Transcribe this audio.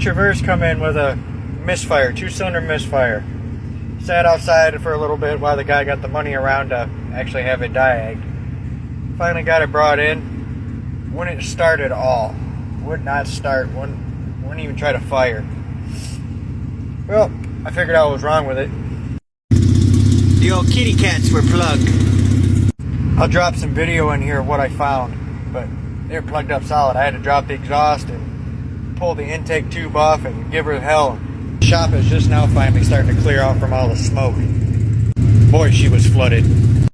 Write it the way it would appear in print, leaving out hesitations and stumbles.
Traverse come in with a misfire, 2-cylinder misfire. Sat outside for a little bit while the guy got the money around to actually have it diag. Finally got it brought in. Wouldn't start at all. Would not start. Wouldn't even try to fire. Well, I figured out what was wrong with it. The old kitty cats were plugged. I'll drop some video in here of what I found, but they're plugged up solid. I had to drop the exhaust and pull the intake tube off and give her hell. The shop is just now finally starting to clear out from all the smoke. Boy, she was flooded.